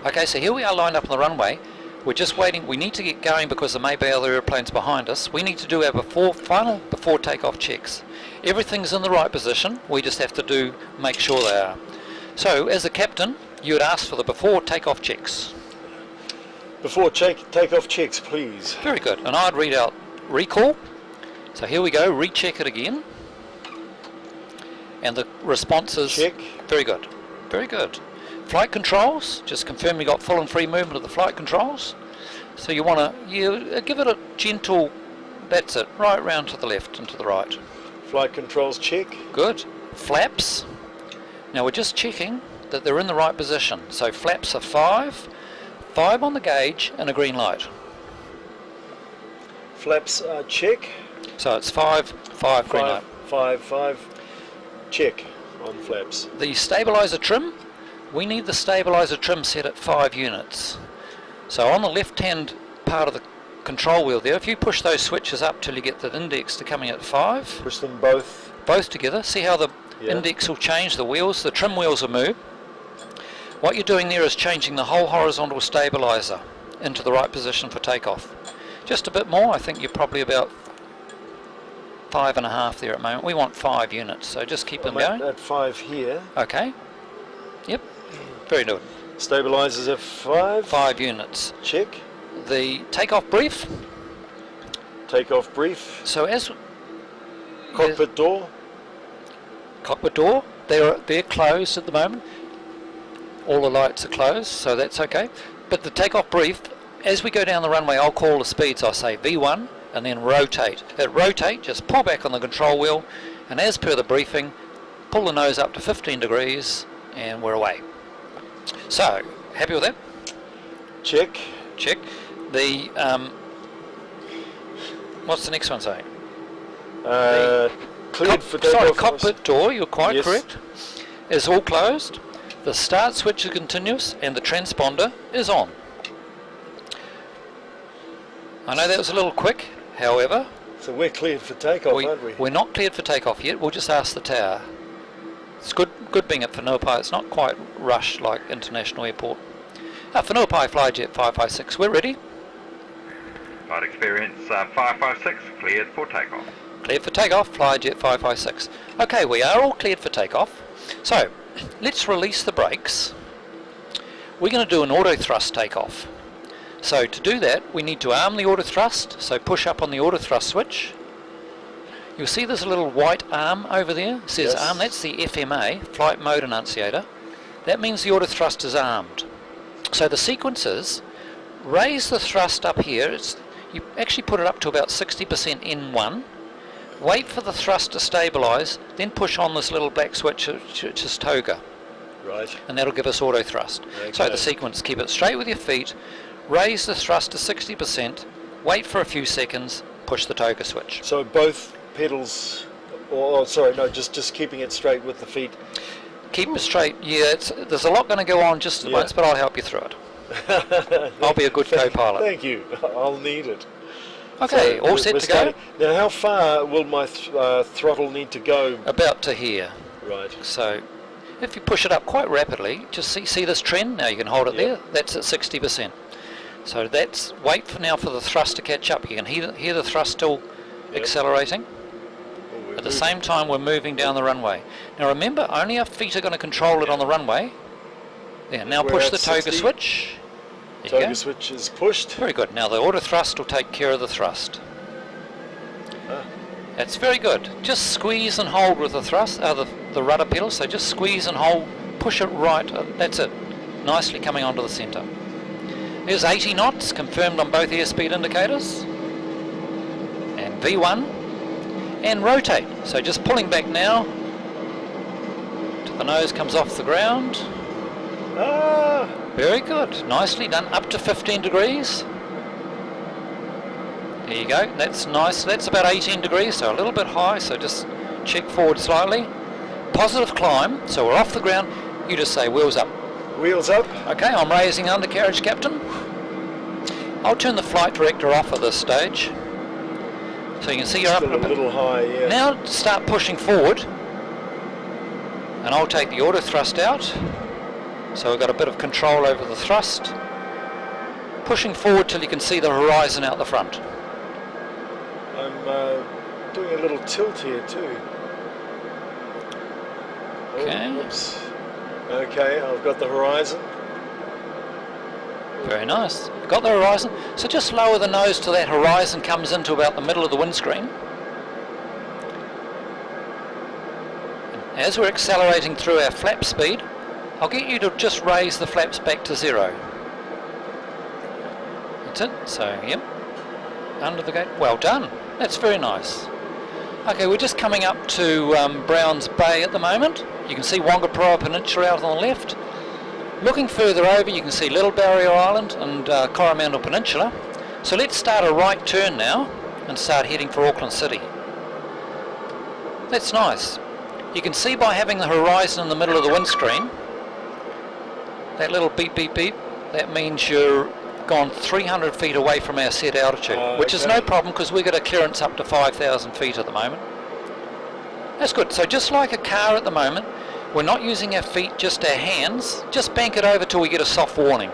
Okay, so here we are lined up on the runway. We're just waiting. We need to get going because there may be other airplanes behind us. We need to do our final before takeoff checks. Everything's in the right position. We just have to make sure they are. So, as a captain, you would ask for the before takeoff checks. Before takeoff checks, please. Very good. And I'd read out recall. So here we go. Recheck it again. And the response is check. Very good. Very good. Flight controls, just confirm you got full and free movement of the flight controls. So you want to give it a gentle, that's it, right round to the left and to the right. Flight controls check. Good. Flaps. Now we're just checking that they're in the right position. So flaps are 5 on the gauge and a green light. Flaps check. So it's 5 green light. 5 check on flaps. The stabilizer trim. We need the stabilizer trim set at 5 units. So on the left hand part of the control wheel there, if you push those switches up till you get the index to coming at 5. Push them both together. See how the index will change, the wheels, the trim wheels will move. What you're doing there is changing the whole horizontal stabilizer into the right position for takeoff. Just a bit more, I think you're probably about 5.5 there at the moment. We want 5 units, so just keep them going. At 5 here. Okay. Yep. Very good. Stabilizers at 5. 5 units. Check. The takeoff brief. Takeoff brief. So as cockpit door. Cockpit door. They're closed at the moment. All the lights are closed, so that's okay. But the takeoff brief, as we go down the runway, I'll call the speeds. I'll say V1 and then rotate. At rotate, just pull back on the control wheel, and as per the briefing, pull the nose up to 15 degrees, and we're away. So, happy with that? Check. Check. The what's the next one saying? Cleared for takeoff. Cockpit door, you're quite correct, is all closed. The start switch is continuous and the transponder is on. I know that was a little quick, however. So we're cleared for takeoff, aren't we? We're not cleared for takeoff yet. We'll just ask the tower. It's good being at Whenuapai. It's not quite rushed like International Airport. Whenuapai FLYAJET 556. We're ready. Flight experience 556, cleared for takeoff. Cleared for takeoff, FLYAJET 556. Okay, we are all cleared for takeoff. So, let's release the brakes. We're going to do an auto thrust takeoff. So to do that, we need to arm the auto thrust. So push up on the auto thrust switch. You'll see there's a little white arm over there. It says arm. That's the FMA, Flight Mode Annunciator. That means the auto thrust is armed. So the sequence is raise the thrust up here. You actually put it up to about 60% N1. Wait for the thrust to stabilise, then push on this little black switch, which is toga. Right. And that'll give us auto thrust. Okay. So the sequence, keep it straight with your feet, raise the thrust to 60%, wait for a few seconds, push the toga switch. So both pedals, just keeping it straight with the feet. Keep it straight, there's a lot going to go on just at once, but I'll help you through it. I'll be a good co-pilot. Thank you, I'll need it. Okay, so all set to go. Now how far will my throttle need to go? About to here. Right. So if you push it up quite rapidly, just see this trend, now you can hold it there, that's at 60%. So that's, wait for now for the thrust to catch up. You can hear the thrust still accelerating. At the same time we're moving down the runway. Now remember, only our feet are going to control it on the runway. There, now push the toga switch. Toga switch is pushed. Very good. Now the auto thrust will take care of the thrust. That's very good. Just squeeze and hold with the thrust, the rudder pedal. So just squeeze and hold, push it right. That's it. Nicely coming onto the centre. There's 80 knots confirmed on both airspeed indicators. And V1. And rotate. So just pulling back now. Till the nose comes off the ground. Very good. Nicely done. Up to 15 degrees. There you go. That's nice. That's about 18 degrees, so a little bit high, so just check forward slightly. Positive climb, so we're off the ground. You just say wheels up. Wheels up. Okay, I'm raising undercarriage, Captain. I'll turn the flight director off at this stage. So you can see you're up a little high, yeah. Now start pushing forward. And I'll take the auto thrust out. So we've got a bit of control over the thrust. Pushing forward till you can see the horizon out the front. I'm doing a little tilt here too. Okay. Oh, oops. Okay, I've got the horizon. Very nice. Got the horizon. So just lower the nose till that horizon comes into about the middle of the windscreen. And as we're accelerating through our flap speed, I'll get you to just raise the flaps back to 0. That's it. So, yep. Under the gate. Well done. That's very nice. Okay, we're just coming up to Browns Bay at the moment. You can see Wongaparoa Peninsula out on the left. Looking further over, you can see Little Barrier Island and Coromandel Peninsula. So let's start a right turn now and start heading for Auckland City. That's nice. You can see by having the horizon in the middle of the windscreen, that little beep beep beep, that means you're gone 300 feet away from our set altitude, which is no problem because we've got a clearance up to 5,000 feet at the moment. That's good. So just like a car at the moment, we're not using our feet, just our hands. Just bank it over till we get a soft warning.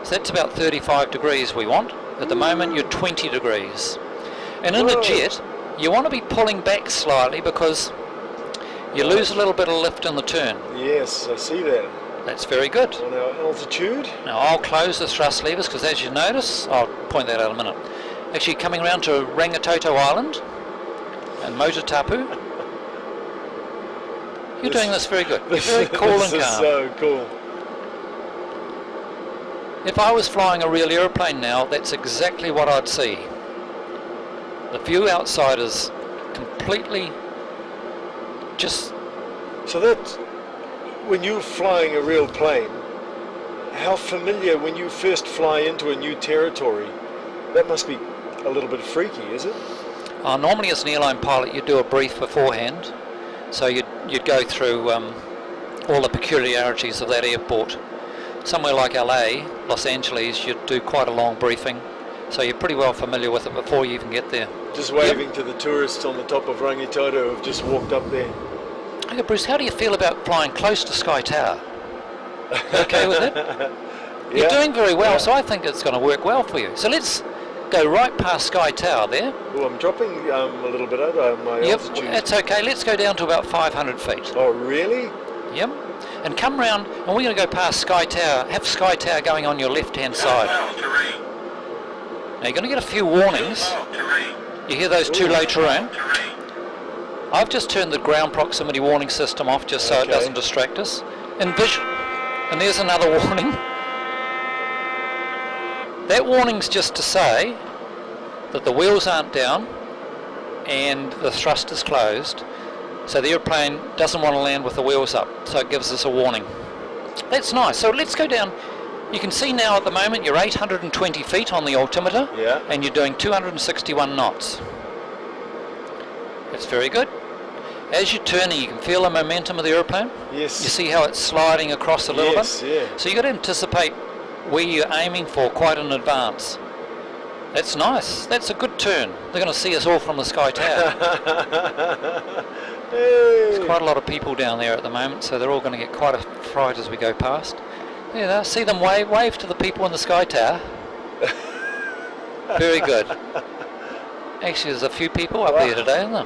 So that's about 35 degrees we want. At the moment you're 20 degrees. And in a jet, you want to be pulling back slightly because you lose a little bit of lift in the turn. Yes, I see that. That's very good. On our altitude. Now I'll close the thrust levers because as you notice, I'll point that out in a minute. Actually coming around to Rangitoto Island and Motutapu. You're doing this very good. You're very cool and calm. This is so cool. If I was flying a real aeroplane now, that's exactly what I'd see. The view outside is completely just... So that, when you're flying a real plane, how familiar, when you first fly into a new territory, that must be a little bit freaky, is it? Normally as an airline pilot, you do a brief beforehand. So you'd go through all the peculiarities of that airport. Somewhere like LA, Los Angeles, you'd do quite a long briefing. So you're pretty well familiar with it before you even get there. Just waving to the tourists on the top of Rangitoto who've just walked up there. Okay, Bruce, how do you feel about flying close to Sky Tower? You okay with it? You're doing very well, so I think it's going to work well for you. So let's go right past Sky Tower there. Oh, I'm dropping a little bit over my altitude. That's okay. Let's go down to about 500 feet. Oh, really? Yep. And come round, and we're going to go past Sky Tower. Have Sky Tower going on your left-hand side. Now you're going to get a few warnings. You hear those too low terrain? I've just turned the ground proximity warning system off just so it doesn't distract us. And there's another warning. That warning's just to say that the wheels aren't down and the thrust is closed, so the airplane doesn't want to land with the wheels up, so it gives us a warning. That's nice. So let's go down. You can see now at the moment you're 820 feet on the altimeter, and you're doing 261 knots. That's very good. As you're turning, you can feel the momentum of the airplane. Yes. You see how it's sliding across a little bit? Yeah. So you've got to anticipate where you're aiming for quite in advance. That's nice. That's a good turn. They're going to see us all from the Sky Tower. Hey. There's quite a lot of people down there at the moment, so they're all going to get quite a fright as we go past. There they are. See them wave. Wave to the people in the Sky Tower. Very good. Actually, there's a few people up there today, isn't there?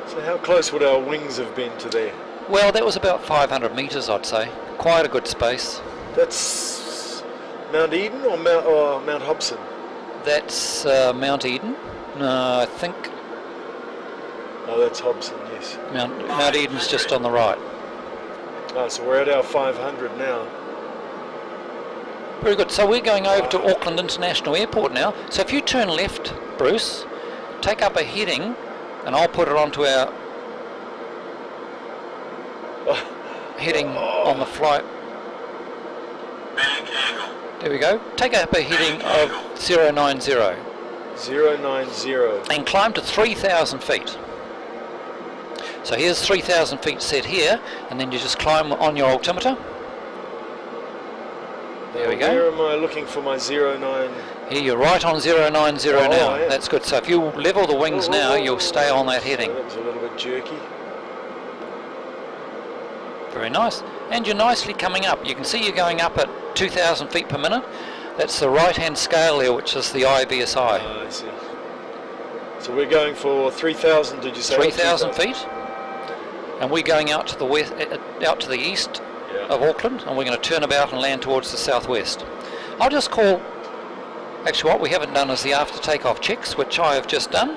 So how close would our wings have been to there? Well, that was about 500 metres, I'd say. Quite a good space. That's Mount Eden or Mount Hobson? That's Mount Eden. No, I think Oh, that's Hobson, yes. Mount Eden's just on the right. Oh, so we're at our 500 now. Very good. So we're going over to Auckland International Airport now. So if you turn left, Bruce, take up a heading, and I'll put it onto our heading on the flight. There we go. Take up a heading of 090. 090. And climb to 3,000 feet. So here's 3,000 feet set here, and then you just climb on your altimeter. There we go. Where am I looking for my 09? Here you're right on 090 now. Yeah. That's good. So if you level the wings now, you'll stay on that heading. That was a little bit jerky. Very nice. And you're nicely coming up. You can see you're going up at 2,000 feet per minute. That's the right-hand scale there, which is the IVSI. I see. So we're going for 3,000, did you say? 3,000 feet. And we're going out to the west, out to the east of Auckland, and we're going to turn about and land towards the southwest. I'll just call, actually what we haven't done is the after takeoff checks, which I have just done.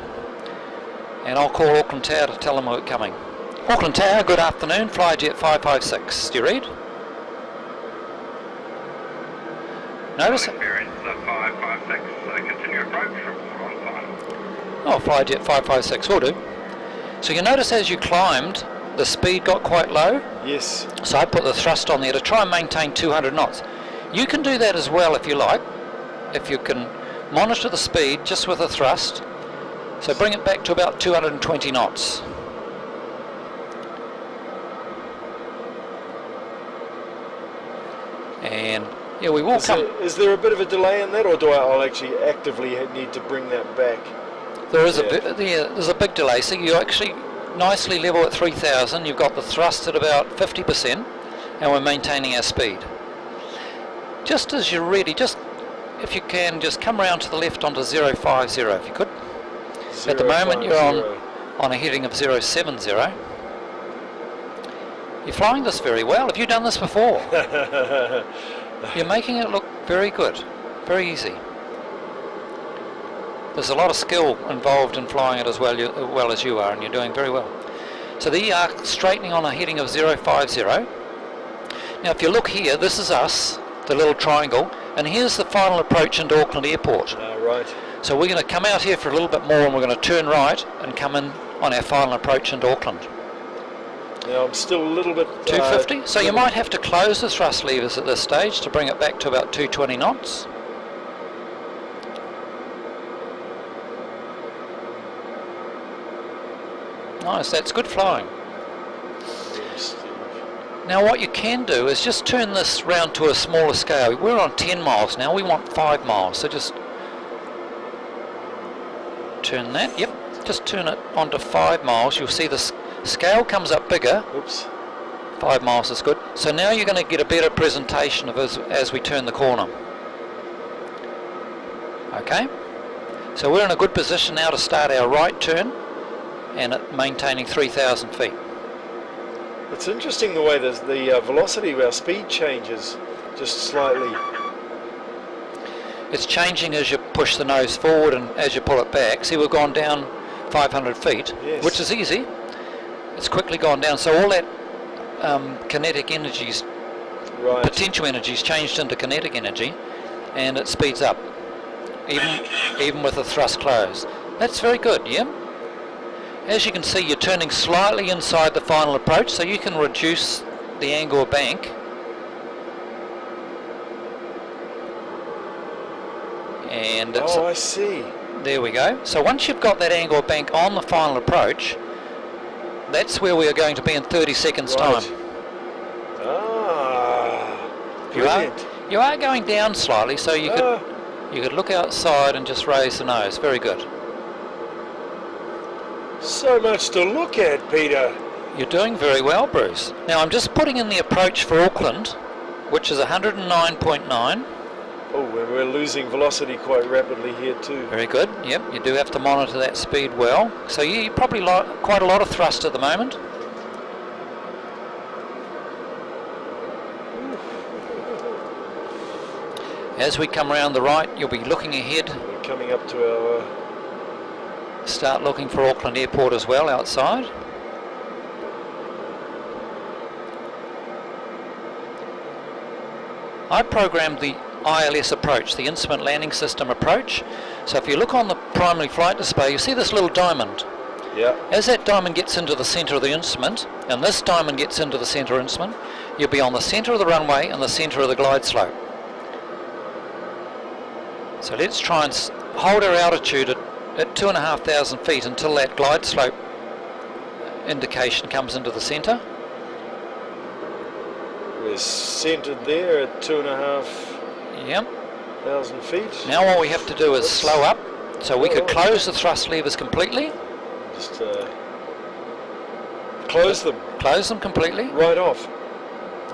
And I'll call Auckland Tower to tell them we're coming. Auckland Tower, good afternoon, FLYAJET 556. Do you read? Notice Experience 556, continue approach, report on final. Oh, FLYAJET 556 will do. So you notice as you climbed, the speed got quite low. Yes. So I put the thrust on there to try and maintain 200 knots. You can do that as well if you like, if you can monitor the speed just with a thrust. So bring it back to about 220 knots. And yeah, we will come. Is there a bit of a delay in that, or do I'll actually actively need to bring that back? There is there's a big delay. So you actually nicely level at 3,000. You've got the thrust at about 50%, and we're maintaining our speed. Just as you're ready, just if you can, just come around to the left onto 050 if you could. At the moment you're on a heading of 070. You're flying this very well. Have you done this before? You're making it look very good, very easy. There's a lot of skill involved in flying it as well as you are, and you're doing very well. So there you are, straightening on a heading of 050. Now if you look here, this is us, the little triangle, and here's the final approach into Auckland Airport. Right. So we're going to come out here for a little bit more, and we're going to turn right and come in on our final approach into Auckland. Now I'm still a little bit... 250, so you might have to close the thrust levers at this stage to bring it back to about 220 knots. Nice, that's good flying. Now what you can do is just turn this round to a smaller scale. We're on 10 miles now, we want 5 miles, so just turn that, yep, just turn it onto 5 miles. You'll see the scale comes up bigger. Oops. 5 miles is good. So now you're going to get a better presentation of us as we turn the corner. Okay, so we're in a good position now to start our right turn, and maintaining 3,000 feet. It's interesting the way the velocity of our speed changes just slightly. It's changing as you push the nose forward and as you pull it back. See, we've gone down 500 feet, yes, which is easy. It's quickly gone down. So all that kinetic energy's, right, potential energy's changed into kinetic energy, and it speeds up, even with the thrust closed. That's very good, yeah? As you can see, you're turning slightly inside the final approach, so you can reduce the angle of bank. And it's, I see. There we go. So once you've got that angle of bank on the final approach, that's where we are going to be in 30 seconds right, time. Ah, brilliant. You are going down slightly, so you could look outside and just raise the nose. Very good. So much to look at, Peter. You're doing very well, Bruce. Now I'm just putting in the approach for Auckland, which is 109.9. Oh, we're losing velocity quite rapidly here too. Very good. Yep, you do have to monitor that speed well. So you probably quite a lot of thrust at the moment. As we come around the right, you'll be looking ahead. We're coming up to our... Start looking for Auckland Airport as well outside. I programmed the ILS approach, the Instrument Landing System approach. So if you look on the primary flight display, you see this little diamond. Yeah. As that diamond gets into the centre of the instrument, and this diamond gets into the centre of the instrument, you'll be on the centre of the runway and the centre of the glide slope. So let's try and hold our altitude at 2,500 feet until that glide slope indication comes into the centre. We're centred there at 2,500 feet. Now all we have to do is slow up, so we could close the thrust levers completely. Just close them. Close them completely. Right off.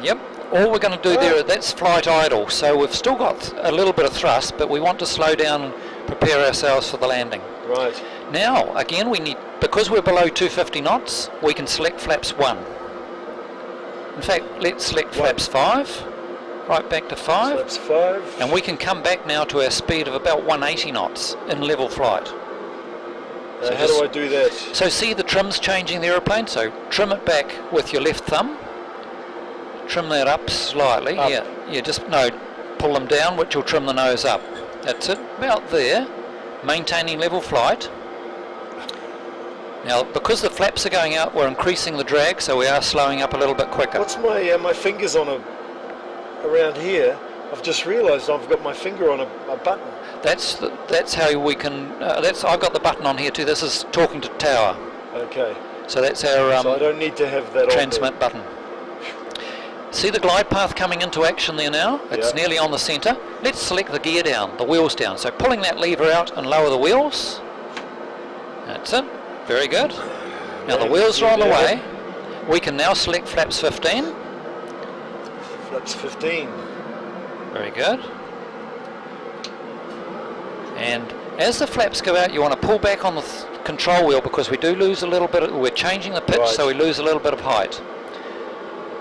Yep. All we're going to do there, that's flight idle. So we've still got a little bit of thrust, but we want to slow down and prepare ourselves for the landing. Right. Now, again, we need, because we're below 250 knots, we can select flaps 1. In fact, let's select flaps 5, right back to 5. Flaps 5. And we can come back now to our speed of about 180 knots in level flight. So How do I do that? So see the trim's changing the aeroplane, so trim it back with your left thumb. Trim that up slightly. Up. Yeah, just, no, pull them down, which will trim the nose up. That's it, about there. Maintaining level flight. Now, because the flaps are going out, we're increasing the drag, so we are slowing up a little bit quicker. What's my fingers on around here? I've just realised I've got my finger on a button. That's how we can. I've got the button on here too. This is talking to tower. Okay. So that's our so I don't need to have that transmit button. See the glide path coming into action there now? It's nearly on the centre. Let's select the gear down, the wheels down. So pulling that lever out and lower the wheels. That's it. Very good. Now the wheels are on the way. We can now select flaps 15. Flaps 15. Very good. And as the flaps go out, you want to pull back on the control wheel because we do lose a little bit. We're changing the pitch, so we lose a little bit of height.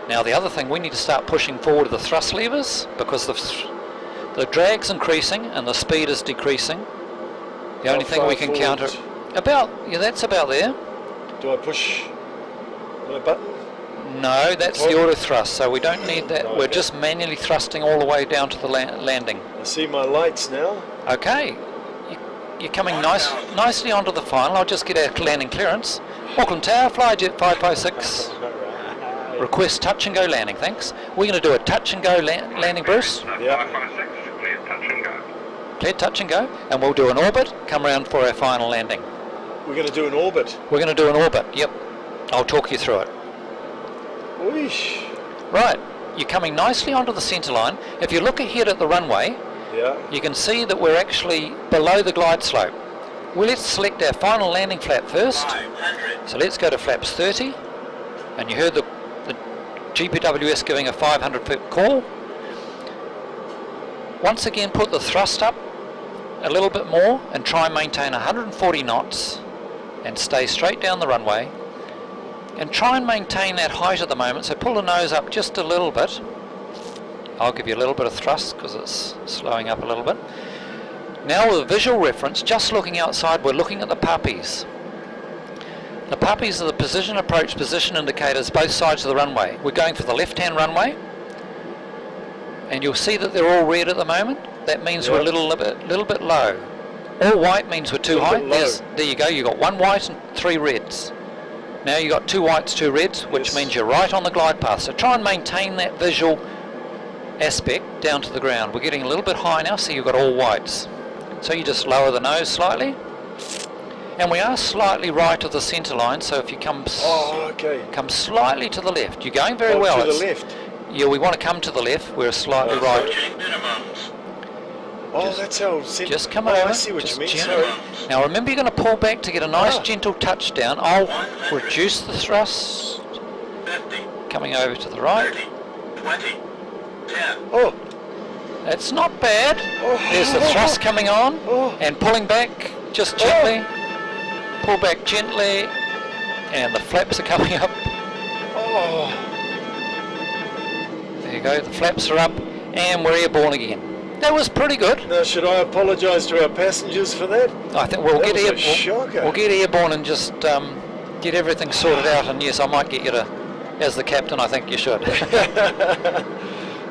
Now the other thing, we need to start pushing forward the thrust levers because the drag's increasing and the speed is decreasing. The only thing we can counter, that's about there. Do I push my button? No, that's the auto thrust, so we don't need that. Okay. We're just manually thrusting all the way down to the landing. I see my lights now. Okay, you're coming nicely onto the final. I'll just get our landing clearance. Auckland Tower, FLYAJET 556. Request touch and go landing, thanks. We're going to do a touch and go landing, Bruce. Yeah. 556, clear touch and go. Clear touch and go, and we'll do an orbit, come around for our final landing. We're going to do an orbit. We're going to do an orbit, yep. I'll talk you through it. Whoosh. Right, you're coming nicely onto the centre line. If you look ahead at the runway, you can see that we're actually below the glide slope. Well, let's select our final landing flap first. 500. So let's go to flaps 30, and you heard the GPWS giving a 500 foot call. Once again, put the thrust up a little bit more and try and maintain 140 knots and stay straight down the runway and try and maintain that height at the moment, so pull the nose up just a little bit. I'll give you a little bit of thrust because it's slowing up a little bit. Now with a visual reference, just looking outside, we're looking at the puppies. The puppies are the position approach position indicators both sides of the runway. We're going for the left-hand runway, and you'll see that they're all red at the moment. That means we're a little bit low. All white means we're too high. There you go. You've got one white and 3 reds. Now you've got 2 whites, 2 reds, which means you're right on the glide path. So try and maintain that visual aspect down to the ground. We're getting a little bit high now, so you've got all whites. So you just lower the nose slightly. And we are slightly right of the centre line, so if you come slightly to the left. You're going very well. To the left? Yeah, we want to come to the left. We're slightly right. That's how... Just come over. I see what you mean, sorry. Now remember, you're going to pull back to get a nice gentle touch down. I'll reduce the thrust. 50. Coming over to the right. 20. 10. Oh. That's not bad. There's the thrust coming on and pulling back just gently. Pull back gently, and the flaps are coming up. There you go, the flaps are up, and we're airborne again. That was pretty good. Now, should I apologise to our passengers for that? I think we'll get airborne and just get everything sorted out, and yes, I might get you to, as the captain, I think you should.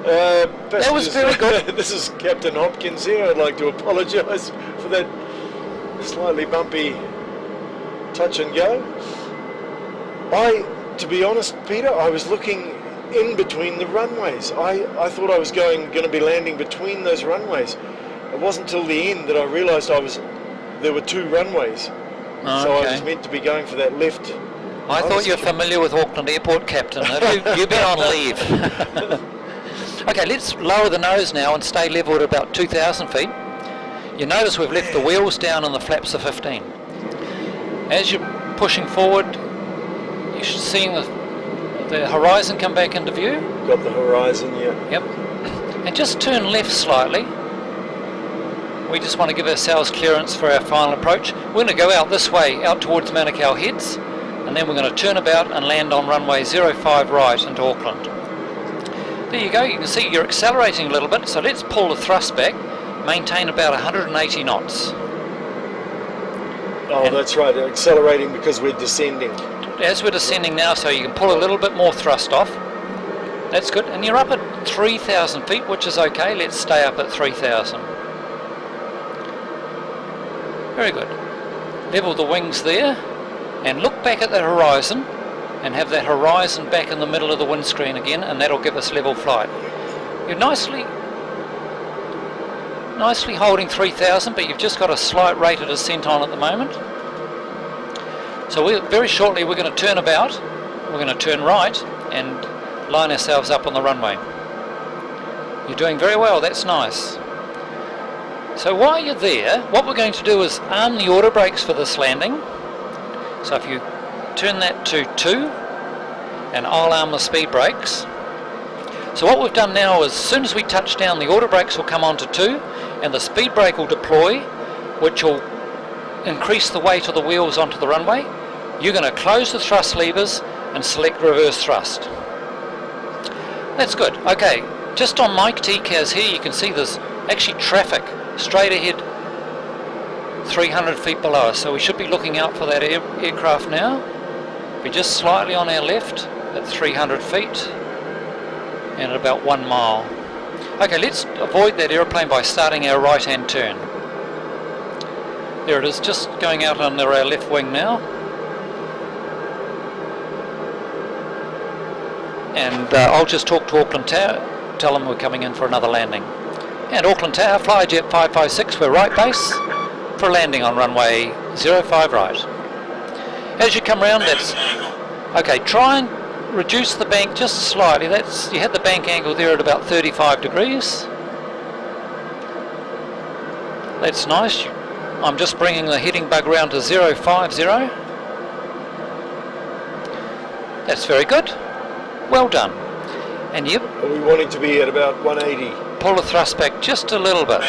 That was very good. This is Captain Hopkins here. I'd like to apologise for that slightly bumpy touch and go. To be honest, Peter, I was looking in between the runways. I thought I was going to be landing between those runways. It wasn't till the end that I realised there were 2 runways. So I was meant to be going for that left. I thought you were familiar with Auckland Airport, Captain. You've been on leave. Okay, let's lower the nose now and stay level at about 2,000 feet. You notice we've left the wheels down and the flaps are 15. As you're pushing forward, you should see the horizon come back into view. got the horizon, yeah. Yep. And just turn left slightly. We just want to give ourselves clearance for our final approach. We're going to go out this way, out towards Manukau Heads, and then we're going to turn about and land on runway 05 right into Auckland. There you go, you can see you're accelerating a little bit, so let's pull the thrust back, maintain about 180 knots. Oh, and that's right, accelerating because we're descending. As we're descending now, so you can pull a little bit more thrust off. That's good, and you're up at 3,000 feet, which is okay. Let's stay up at 3,000. Very good. Level the wings there, and look back at the horizon, and have that horizon back in the middle of the windscreen again, and that'll give us level flight. You're nicely holding 3,000, but you've just got a slight rate of descent on at the moment. So very shortly we're going to turn about, we're going to turn right, and line ourselves up on the runway. You're doing very well, that's nice. So while you're there, what we're going to do is arm the auto brakes for this landing. So if you turn that to 2, and I'll arm the speed brakes. So what we've done now is, as soon as we touch down, the auto brakes will come on to 2, and the speed brake will deploy, which will increase the weight of the wheels onto the runway. You're going to close the thrust levers and select reverse thrust. That's good. Okay, just on my TCAS here, you can see there's actually traffic straight ahead 300 feet below us, so we should be looking out for that aircraft now. Be just slightly on our left at 300 feet and at about 1 mile. Okay, let's avoid that aeroplane by starting our right hand turn. There it is, just going out under our left wing now. And I'll just talk to Auckland Tower, tell them we're coming in for another landing. And Auckland Tower, FLYAJET 556, we're right base for landing on runway 05 right. As you come round, that's okay. Try and reduce the bank just slightly. That's, you had the bank angle there at about 35 degrees. That's nice. I'm just bringing the heading bug round to 050. That's very good. Well done. And you Are we wanting to be at about 180? pull the thrust back just a little bit.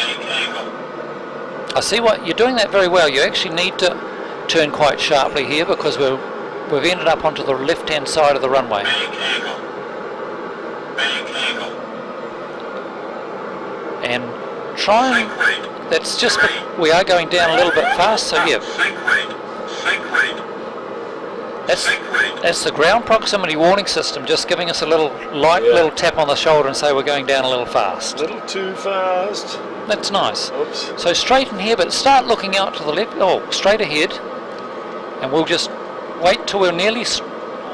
I see what you're doing that very well. You actually need to turn quite sharply here because we've ended up onto the left hand side of the runway. And try and, that's just, we are going down a little bit fast, so yeah. That's the ground proximity warning system, just giving us a little light little tap on the shoulder and say we're going down a little fast. A little too fast. That's nice. Oops. So straighten here, but start looking out to the left, straight ahead, and we'll just wait till we're nearly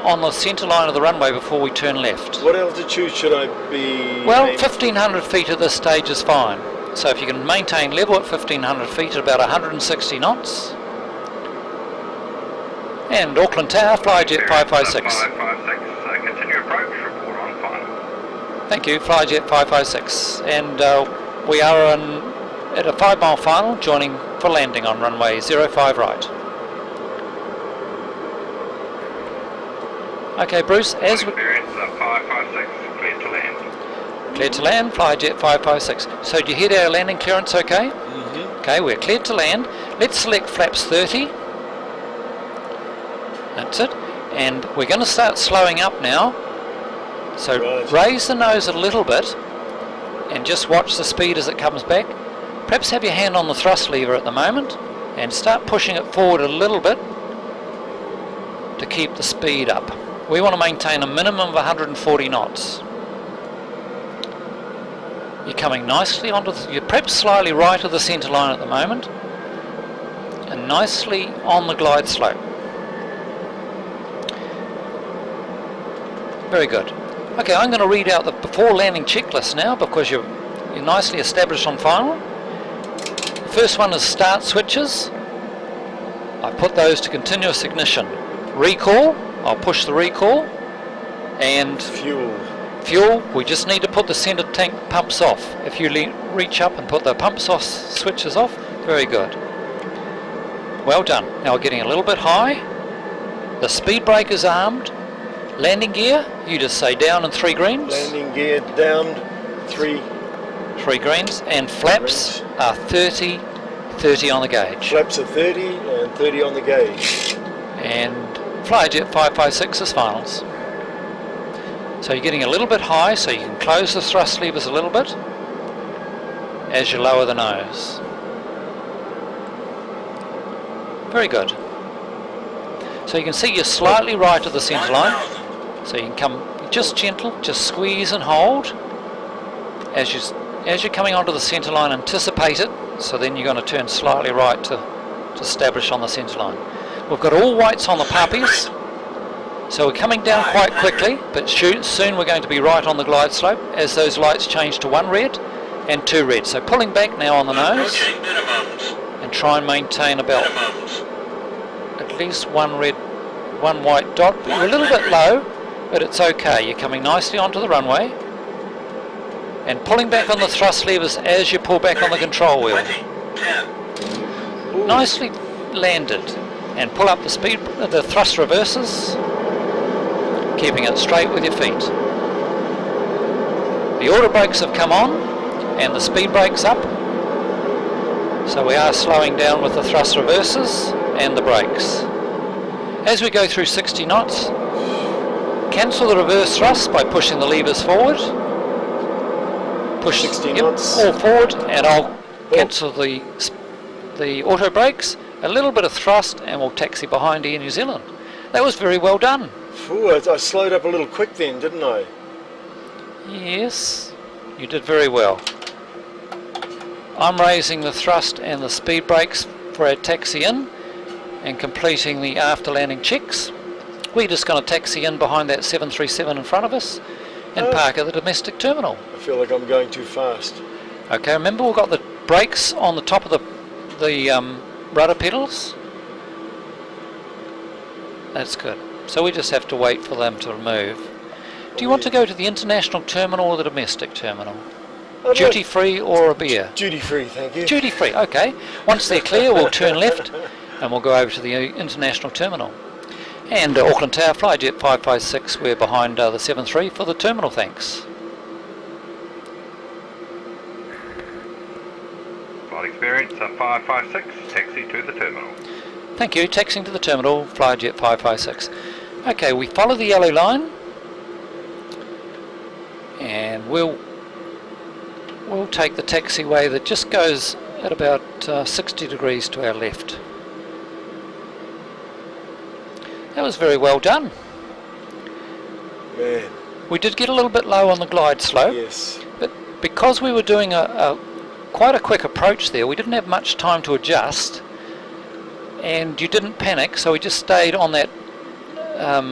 on the centre line of the runway before we turn left. What altitude should I be? Well, 1,500 feet at this stage is fine. So if you can maintain level at 1,500 feet at about 160 knots. And Auckland Tower, FLYAJET 556. 556, continue approach, report on final. Thank you, FLYAJET 556. And we are at a 5 mile final, joining for landing on runway 05 right. Okay, Bruce, as we... Experience 556, cleared to land. Cleared to land, FLYAJET 556. So do you hear our landing clearance okay? Mm-hmm. Okay, we're cleared to land. Let's select flaps 30. That's it. And we're going to start slowing up now. So raise the nose a little bit and just watch the speed as it comes back. Perhaps have your hand on the thrust lever at the moment and start pushing it forward a little bit to keep the speed up. We want to maintain a minimum of 140 knots. You're coming nicely onto you're perhaps slightly right of the centre line at the moment and nicely on the glide slope. Very good. Okay, I'm going to read out the before landing checklist now because you're nicely established on final. The first one is start switches. I put those to continuous ignition. Recall, I'll push the recall. And fuel, we just need to put the centre tank pumps off. If you reach up and put the pumps off switches off, very good. Well done. Now we're getting a little bit high. The speed brake is armed. Landing gear, you just say down and 3 greens. Landing gear down, 3 greens, and flaps are 30, 30 on the gauge. flaps are 30 and 30 on the gauge. And FLYAJET 556 is finals. So you're getting a little bit high, so you can close the thrust levers a little bit as you lower the nose. Very good. So you can see you're slightly right of the centre line. So you can come just gentle, just squeeze and hold. As you're coming onto the centre line, anticipate it. So then you're going to turn slightly right to establish on the centre line. We've got all whites on the puppies. So we're coming down quite quickly, but soon we're going to be right on the glide slope as those lights change to 1 red and 2 red. So pulling back now on the nose and try and maintain about at least 1 red, 1 white dot. But you're a little bit low, but it's okay. You're coming nicely onto the runway and pulling back on the thrust levers as you pull back on the control wheel. Nicely landed, and pull up the speed, the thrust reverses, keeping it straight with your feet. The auto brakes have come on and the speed brakes up, so we are slowing down with the thrust reverses and the brakes. As we go through 60 knots, cancel the reverse thrust by pushing the levers forward. Push 60 knots. all forward, and I'll cancel the auto brakes, a little bit of thrust, and we'll taxi behind Air New Zealand. That was very well done. Ooh, I slowed up a little quick then, didn't I? Yes, you did very well. I'm raising the thrust and the speed brakes for our taxi in and completing the after landing checks. We're just going to taxi in behind that 737 in front of us and park at the domestic terminal. I feel like I'm going too fast. Okay, remember we've got the brakes on the top of the rudder pedals. That's good. So we just have to wait for them to move. Do you want to go to the international terminal or the domestic terminal? Duty free or a beer? Duty free, thank you. Duty free, okay. Once they're clear, we'll turn left and we'll go over to the international terminal. And Auckland Tower, FLYAJET 556, we're behind the 73 for the terminal, thanks. Flight experience 556, taxi to the terminal. Thank you, taxiing to the terminal, FLYAJET 556. Okay, we follow the yellow line and we'll take the taxiway that just goes at about 60 degrees to our left. That was very well done. Man. We did get a little bit low on the glide slope, Yes. but because we were doing quite a quick approach there, we didn't have much time to adjust, and you didn't panic, so we just stayed on that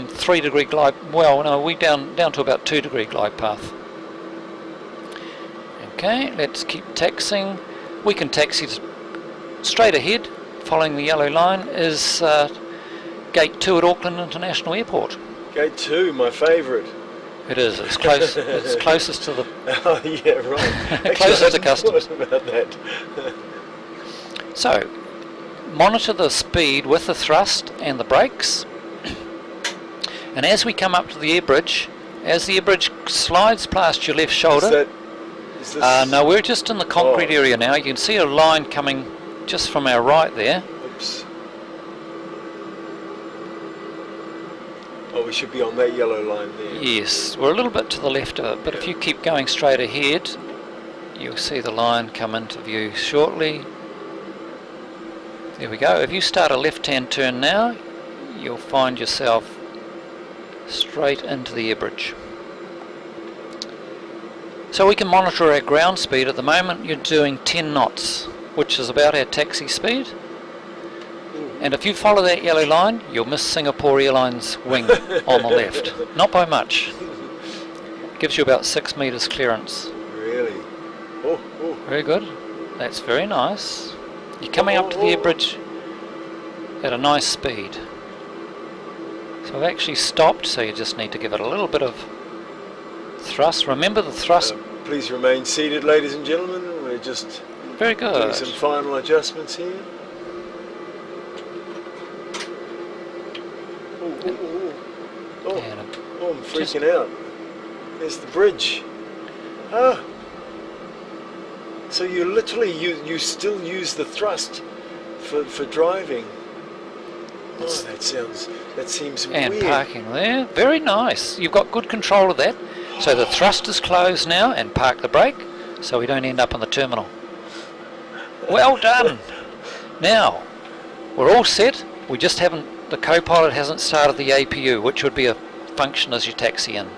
3 degree glide. Well, no, we down to about 2 degree glide path. Okay, let's keep taxiing. We can taxi straight ahead. Following the yellow line is Gate 2 at Auckland International Airport. Gate 2, my favourite. It is. It's close. It's closest to the. Oh yeah, right. Actually, Closest to I hadn't customs. thought about that. So, monitor the speed with the thrust and the brakes. And as we come up to the air bridge, as the air bridge slides past your left shoulder. Is this... No, we're just in the concrete area now. You can see a line coming just from our right there. Oops. Oh, we should be on that yellow line there. Yes, we're a little bit to the left of it, but if you keep going straight ahead, you'll see the line come into view shortly. There we go. If you start a left-hand turn now, you'll find yourself straight into the air bridge. So we can monitor our ground speed. At the moment you're doing 10 knots, which is about our taxi speed. And if you follow that yellow line, you'll miss Singapore Airlines wing on the left. Not by much. Gives you about 6 meters clearance. Really? Oh, oh. Very good. That's very nice. You're coming up to the air bridge at a nice speed. So I've actually stopped, so you just need to give it a little bit of thrust. Remember the thrust. Please remain seated, ladies and gentlemen. We're just Very doing good. some final adjustments here. Oh, oh, oh, oh. And Oh, I'm freaking out. There's the bridge. Ah. So you literally, you still use the thrust for driving. Oh, that seems And weird. parking there. Very nice. You've got good control of that. So the thrust is closed now, and park the brake so we don't end up on the terminal. Well done. Now, we're all set. We just haven't, the co-pilot hasn't started the APU, which would be a function as you taxi in.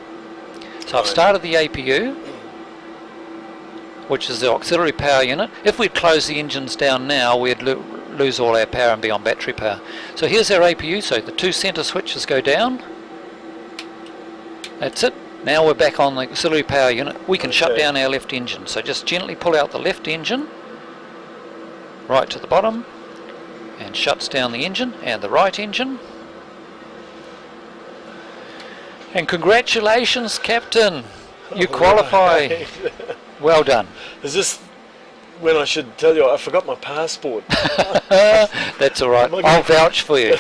So I've started the APU, which is the auxiliary power unit. If we'd close the engines down now, we'd lose all our power and be on battery power. So here's our APU. So the two center switches go down. That's it. Now we're back on the auxiliary power unit. We can shut down our left engine. So just gently pull out the left engine, right to the bottom, and shuts down the engine, and the right engine. And congratulations, Captain. You qualify. Right. Well done. Is this when I should tell you I forgot my passport? That's all right. I'll vouch for you.